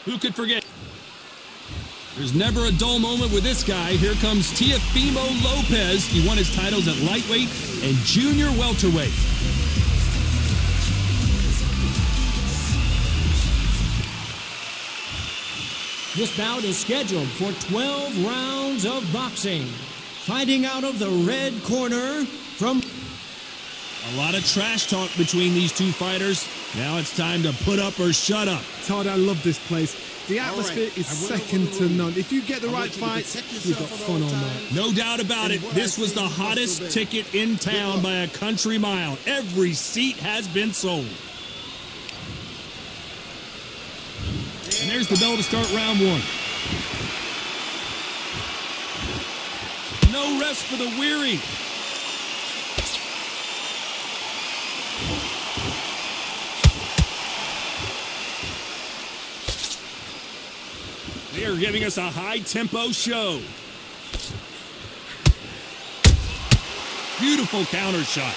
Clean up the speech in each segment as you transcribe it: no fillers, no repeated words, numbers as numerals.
Who could forget? There's never a dull moment with this guy. Here comes Teofimo Lopez. He won his titles at lightweight and junior welterweight. This bout is scheduled for 12 rounds of boxing. Fighting out of the red corner from... A lot of trash talk between these two fighters. Now it's time to put up or shut up. Todd, I love this place. The atmosphere is second to none. If you get the right fights, you've got fun all night. No doubt about it. This was the hottest ticket in town by a country mile. Every seat has been sold. And there's the bell to start round one. No rest for the weary. They are giving us a high-tempo show. Beautiful counter shot.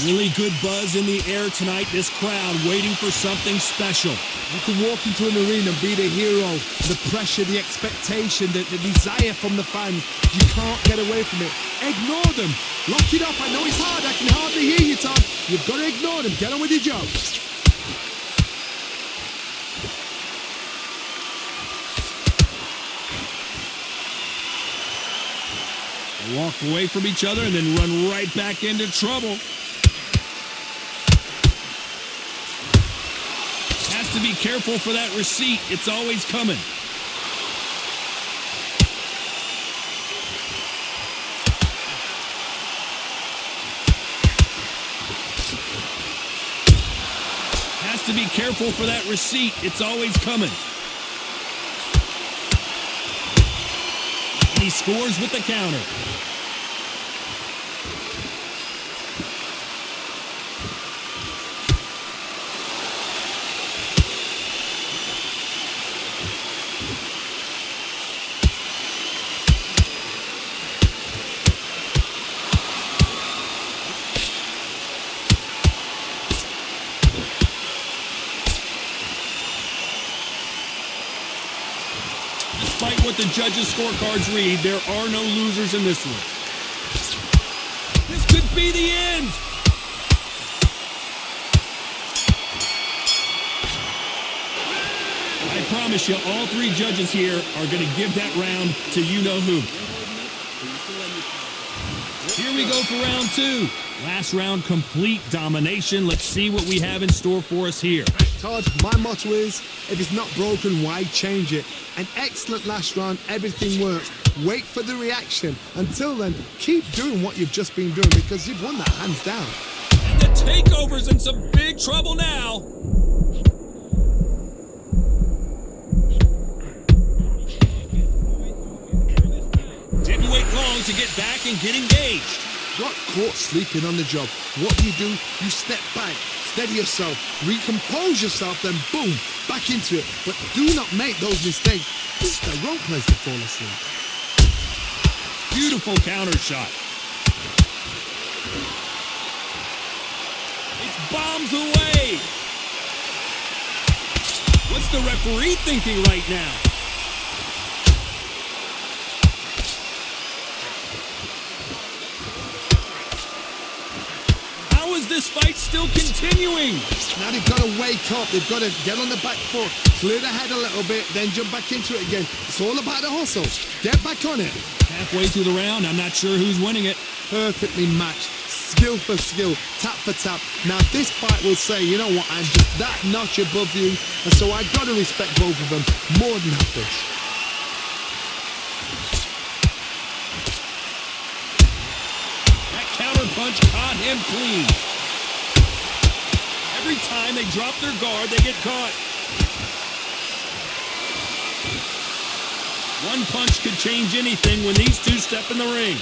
Really good buzz in the air tonight. This crowd waiting for something special. You can walk into an arena and be the hero. The pressure, the expectation, the desire from the fans. You can't get away from it. Ignore them. Lock it up. I know it's hard. I can hardly hear you, Tom. You've got to ignore them. Get on with your job. They walk away from each other and then run right back into trouble. Has to be careful for that receipt. It's always coming. Has to be careful for that receipt. It's always coming. And he scores with the counter. Despite what the judges' scorecards read, there are no losers in this one. This could be the end. I promise you, all three judges here are going to give that round to you-know-who. Here we go for round two. Last round, complete domination. Let's see what we have in store for us here. Todd, my motto is, if it's not broken, why change it? An excellent last round, everything works. Wait for the reaction. Until then, keep doing what you've just been doing because you've won that hands down. And the takeover's in some big trouble now. Didn't wait long to get back and get engaged. Got caught sleeping on the job. What do? You step back, steady yourself, recompose yourself, then boom, back into it. But do not make those mistakes. This is the wrong place to fall asleep. Beautiful counter shot. It's bombs away. What's the referee thinking right now? How is this fight still continuing? Now they've got to wake up. They've got to get on the back foot, clear the head a little bit, then jump back into it again. It's all about the hustle. Get back on it. Halfway through the round, I'm not sure who's winning it. Perfectly matched. Skill for skill, tap for tap. Now this fight will say, you know what, I'm just that notch above you, and so I've got to respect both of them more than happy. That counter punch caught him clean. Every time they drop their guard, they get caught. One punch could change anything when these two step in the ring.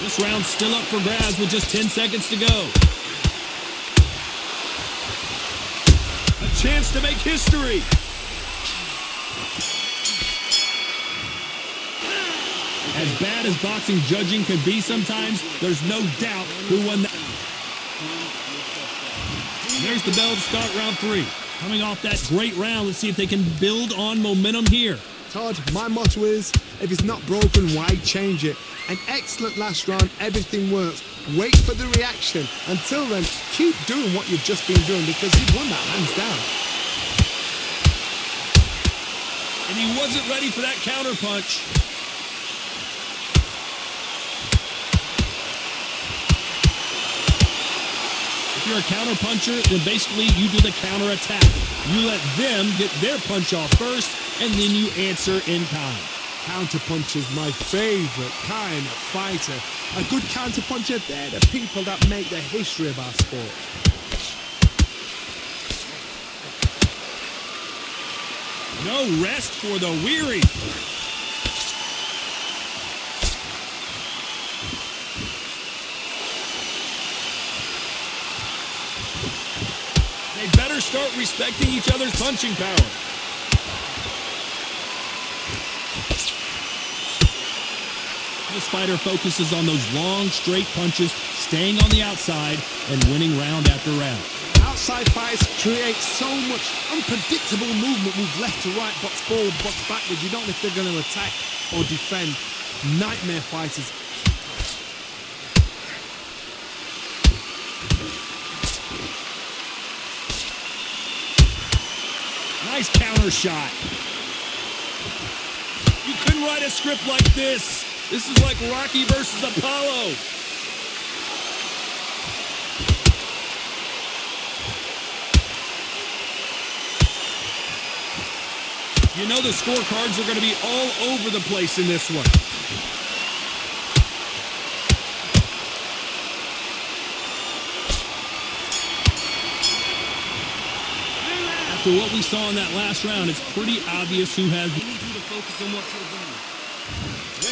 This round's still up for grabs with just 10 seconds to go. A chance to make history. As bad as boxing judging can be sometimes, there's no doubt who won that. There's the bell to start round 3. Coming off that great round, let's see if they can build on momentum here. Todd, my motto is, if it's not broken, why change it? An excellent last round, everything works. Wait for the reaction. Until then, keep doing what you've just been doing because you've won that hands down. And he wasn't ready for that counter punch. If you're a counter puncher, then basically you do the counter attack. You let them get their punch off first, and then you answer in kind. Counter-puncher's my favorite kind of fighter. A good counter-puncher, they're the people that make the history of our sport. No rest for the weary. They better start respecting each other's punching power. This fighter focuses on those long, straight punches, staying on the outside and winning round after round. Outside fights create so much unpredictable movement. Move left to right, box forward, box backwards. You don't know if they're going to attack or defend. Nightmare fighters. Nice counter shot. You couldn't write a script like this. This is like Rocky versus Apollo. You know the scorecards are going to be all over the place in this one. After what we saw in that last round, it's pretty obvious who has the...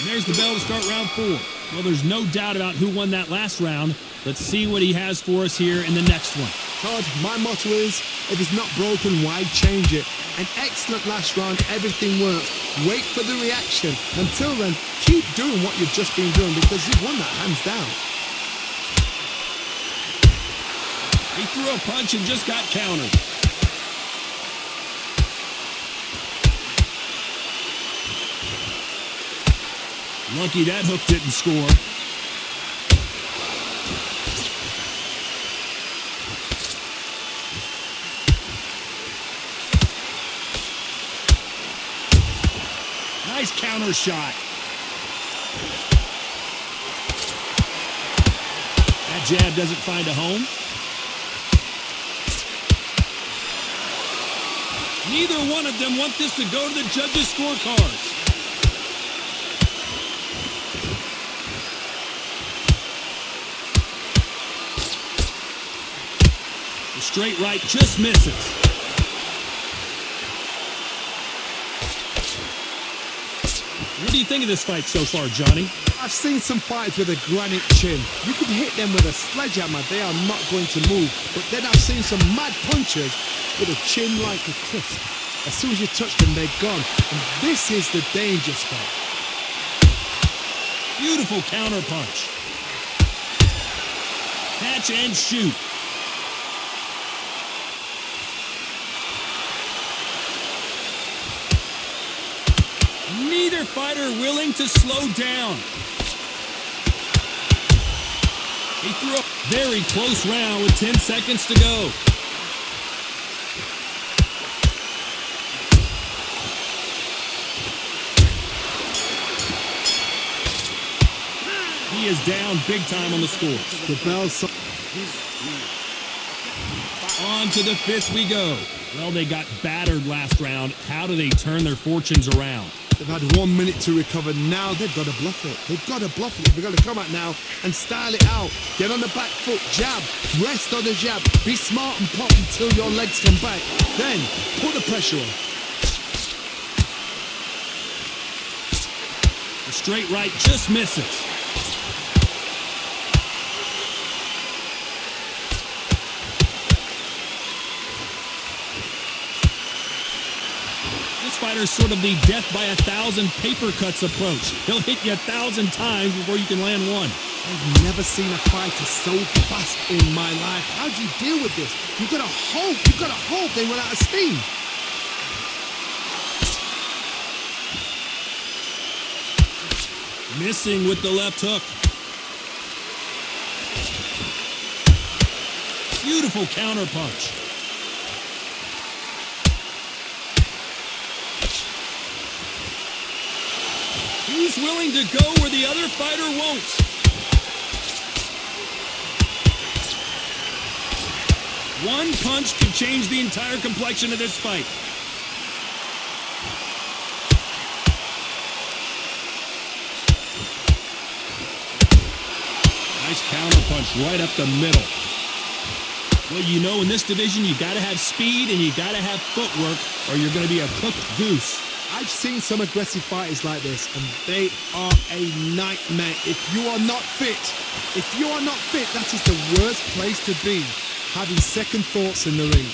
There's the bell to start round 4. Well, there's no doubt about who won that last round. Let's see what he has for us here in the next one. Todd, my motto is, if it's not broken, why change it? An excellent last round, everything works. Wait for the reaction. Until then, keep doing what you've just been doing because you've won that hands down. He threw a punch and just got countered. Lucky that hook didn't score. Nice counter shot. That jab doesn't find a home. Neither one of them want this to go to the judges' scorecards. The straight right just misses. What do you think of this fight so far, Johnny? I've seen some fighters with a granite chin. You could hit them with a sledgehammer, they are not going to move. But then I've seen some mad punchers with a chin like a crisp. As soon as you touch them, they're gone. And this is the danger spot. Beautiful counter punch. Catch and shoot. Neither fighter willing to slow down. He threw a very close round with 10 seconds to go. He is down big time on the score. The bell's On to the 5th we go. Well, they got battered last round. How do they turn their fortunes around? They've had 1 minute to recover. Now they've got to bluff it. They've got to bluff it. They've got to come out now and style it out. Get on the back foot, jab, rest on the jab. Be smart and pop until your legs come back. Then put the pressure on. The straight right just misses. fighter's sort of the death by 1,000 paper cuts approach. He'll hit you 1,000 times before you can land one. I've never seen a fighter so fast in my life. How do you deal with this? You've got to hope they run out of steam. Missing with the left hook. Beautiful counter punch. He's willing to go where the other fighter won't. One punch can change the entire complexion of this fight. Nice counter punch right up the middle. Well, you know, in this division, you got to have speed and you got to have footwork, or you're going to be a cooked goose. I've seen some aggressive fighters like this, and they are a nightmare. If you are not fit, that is the worst place to be, having second thoughts in the ring.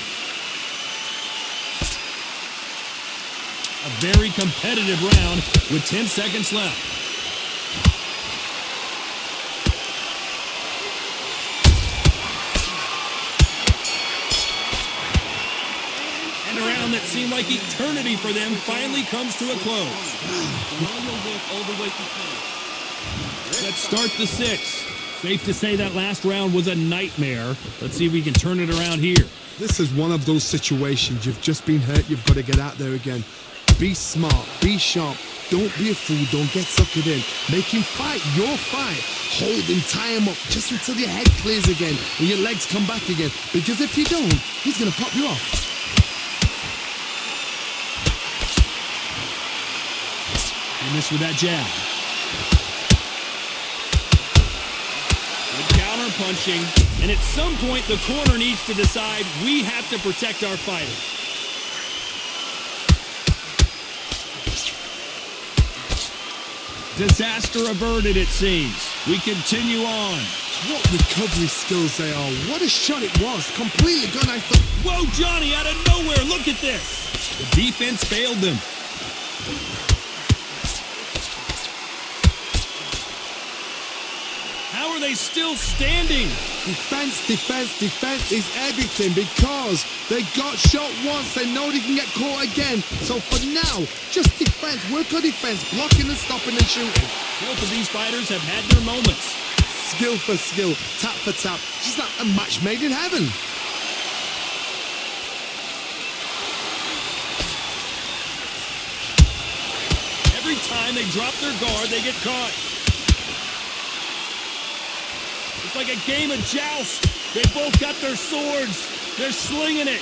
A very competitive round with 10 seconds left. That seemed like eternity for them finally comes to a close. Let's start the 6th. Safe to say that last round was a nightmare. Let's see if we can turn it around here. This is one of those situations. You've just been hurt. You've got to get out there again. Be smart. Be sharp. Don't be a fool. Don't get suckered in. Make him fight your fight. Hold him, tie him up just until your head clears again and your legs come back again. Because if you don't, he's going to pop you off. And this with that jab. Good counter punching. And at some point, the corner needs to decide we have to protect our fighter. Disaster averted, it seems. We continue on. What recovery skills they are. What a shot it was. Completely gone. I thought, whoa, Johnny, out of nowhere. Look at this. The defense failed them. How are they still standing? Defense is everything because they got shot once. They know they can get caught again. So for now, just defense. Work on defense. Blocking and stopping and shooting. Both of these fighters have had their moments. Skill for skill. Tap for tap. Just like a match made in heaven. Every time they drop their guard, they get caught. It's like a game of joust. They both got their swords. They're slinging it.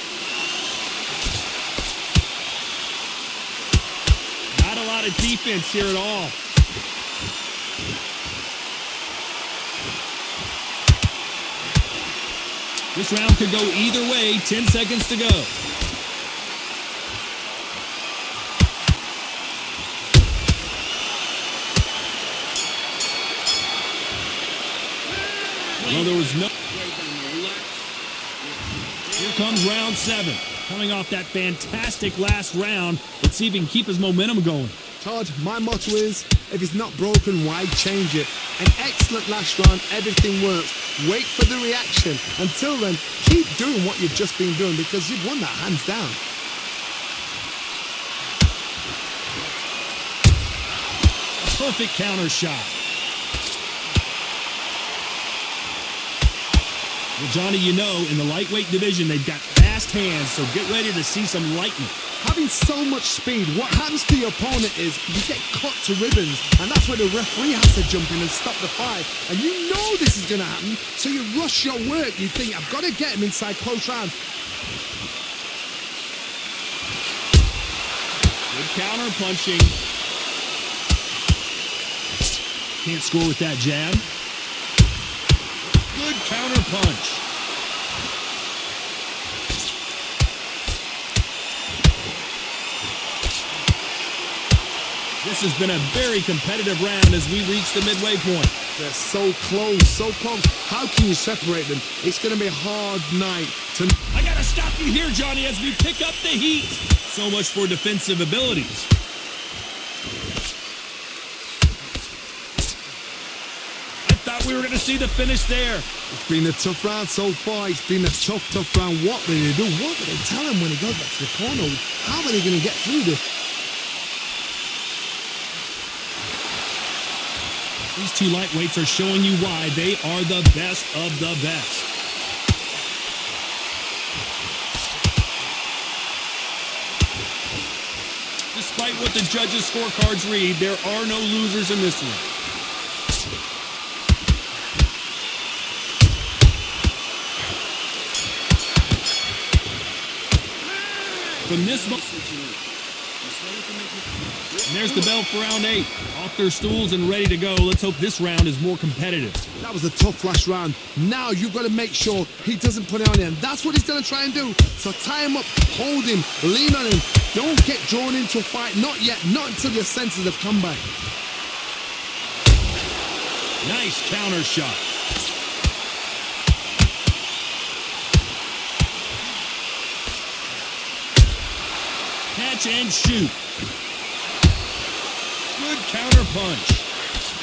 Not a lot of defense here at all. This round could go either way. 10 seconds to go. Well, there was no... Here comes round 7. Coming off that fantastic last round. Let's see if he can keep his momentum going. Todd, my motto is, if it's not broken, why change it? An excellent last round. Everything works. Wait for the reaction. Until then, keep doing what you've just been doing because you've won that hands down. A perfect counter shot. Well, Johnny, you know, in the lightweight division, they've got fast hands, so get ready to see some lightning. Having so much speed, what happens to your opponent is you get cut to ribbons, and that's where the referee has to jump in and stop the fight. And you know this is going to happen, so you rush your work. You think, I've got to get him inside close round. Good counter punching. Can't score with that jab. Good counter punch. This has been a very competitive round as we reach the midway point. They're so close, so close. How can you separate them? It's going to be a hard night. I got to stop you here, Johnny, as we pick up the heat. So much for defensive abilities. I thought we were going to see the finish there. It's been a tough round so far. It's been a tough round. What will they do? What will they tell him when he goes back to the corner? How are they going to get through this? These two lightweights are showing you why they are the best of the best. Despite what the judges' scorecards read, there are no losers in this one. From this moment, and there's the bell for round 8. Off their stools and ready to go. Let's hope this round is more competitive. That was a tough last round. Now you've got to make sure he doesn't put it on him. That's what he's going to try and do. So tie him up, hold him, lean on him. Don't get drawn into a fight. Not yet. Not until your senses have come back. Nice counter shot. Catch and shoot. Good counter punch.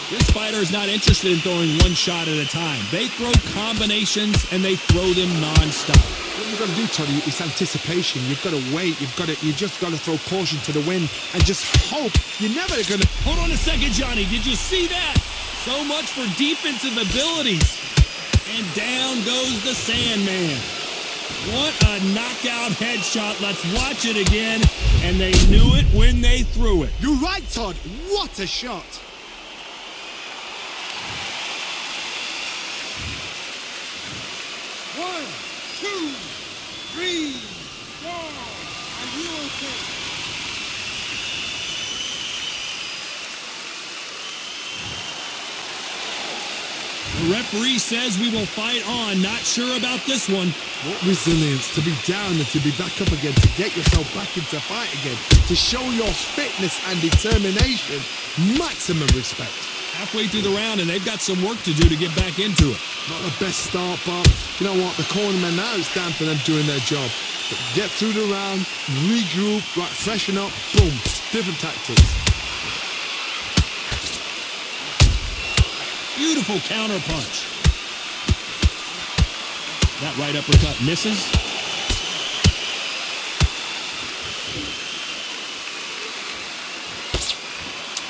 This fighter is not interested in throwing one shot at a time. They throw combinations and they throw them non-stop. What you've got to do, Toddy, is anticipation. You've got to wait. You just got to throw caution to the wind and just hope you're never going to... Hold on a second, Johnny. Did you see that? So much for defensive abilities. And down goes the Sandman. What a knockout headshot. Let's watch it again. And they knew it when they threw it. You're right, Todd. What a shot. One, two, three, four. Are you okay? The referee says we will fight on. Not sure about this one. What resilience to be down and to be back up again, to get yourself back into fight again, to show your fitness and determination. Maximum respect. Halfway through the round, and they've got some work to do to get back into it. Not the best start, but you know what? The cornermen, now it's time for them doing their job. But get through the round, regroup, right, freshen up, boom, different tactics. Beautiful counter punch. That right uppercut misses.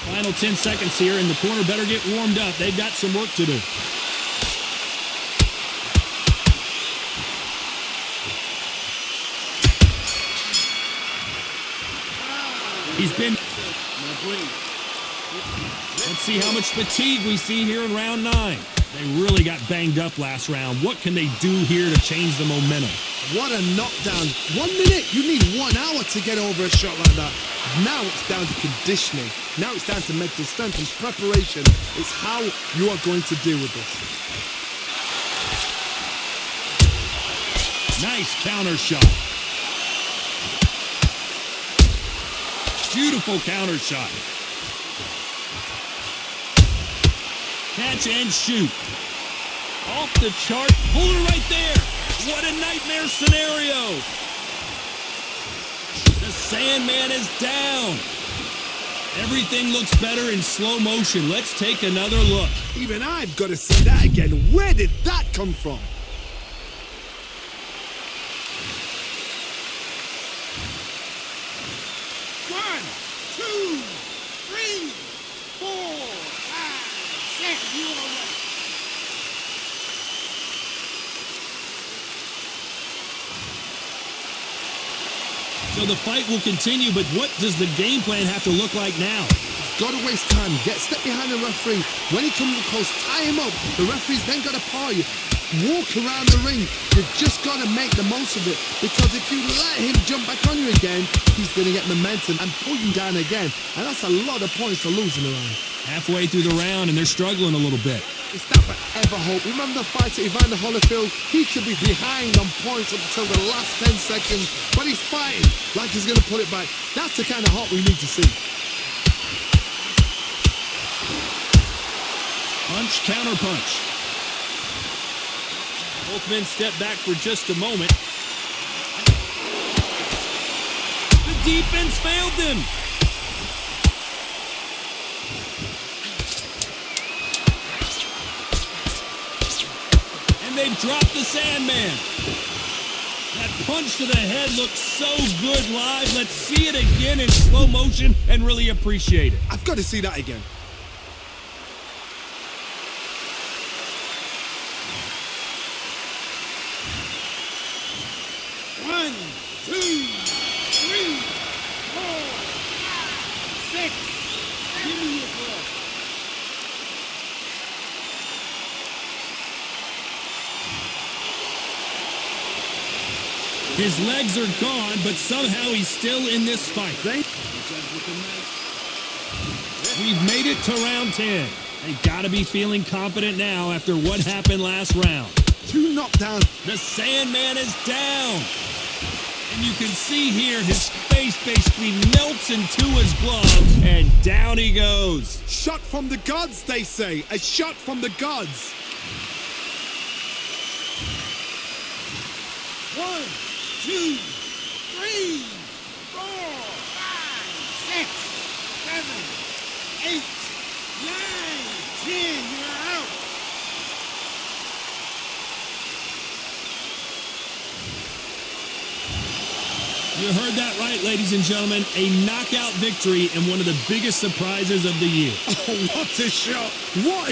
Final 10 seconds here, and the corner better get warmed up. They've got some work to do. He's been... Let's see how much fatigue we see here in round 9. They really got banged up last round. What can they do here to change the momentum? What a knockdown. 1 minute, you need 1 hour to get over a shot like that. Now it's down to conditioning. Now it's down to mental strength and preparation. It's how you are going to deal with this. Nice counter shot. Beautiful counter shot. Catch and shoot. Off the chart. Hold it right there. What a nightmare scenario. The Sandman is down. Everything looks better in slow motion. Let's take another look. Even I've got to see that again. Where did that come from? One, two, three, four, five, six. You all right? So the fight will continue, but what does the game plan have to look like now? Got to waste time. Step behind the referee. When he comes close, tie him up. The referee's then got to paw you. Walk around the ring. You've just got to make the most of it. Because if you let him jump back on you again, he's going to get momentum and pull you down again. And that's a lot of points to lose in the round. Halfway through the round, and they're struggling a little bit. It's that forever hope. Remember the fight at Evander Holyfield? He should be behind on points up until the last 10 seconds. But he's fighting like he's going to pull it back. That's the kind of hope we need to see. Punch, counter punch. Both men step back for just a moment. The defense failed them. And they've dropped the Sandman. That punch to the head looks so good live. Let's see it again in slow motion and really appreciate it. I've got to see that again. One, two, three, four, five, six. Give me your ball. His legs are gone, but somehow he's still in this fight. We've made it to round 10. They gotta be feeling confident now after what happened last round. 2 knockdowns. The Sandman is down. And you can see here his face basically melts into his glove, and down he goes. Shot from the gods, they say. A shot from the gods. 1, 2, 3, 4, 5, 6, 7, 8, 9, 10. You're out. You heard that right, ladies and gentlemen. A knockout victory and one of the biggest surprises of the year. Oh, what a shot. What a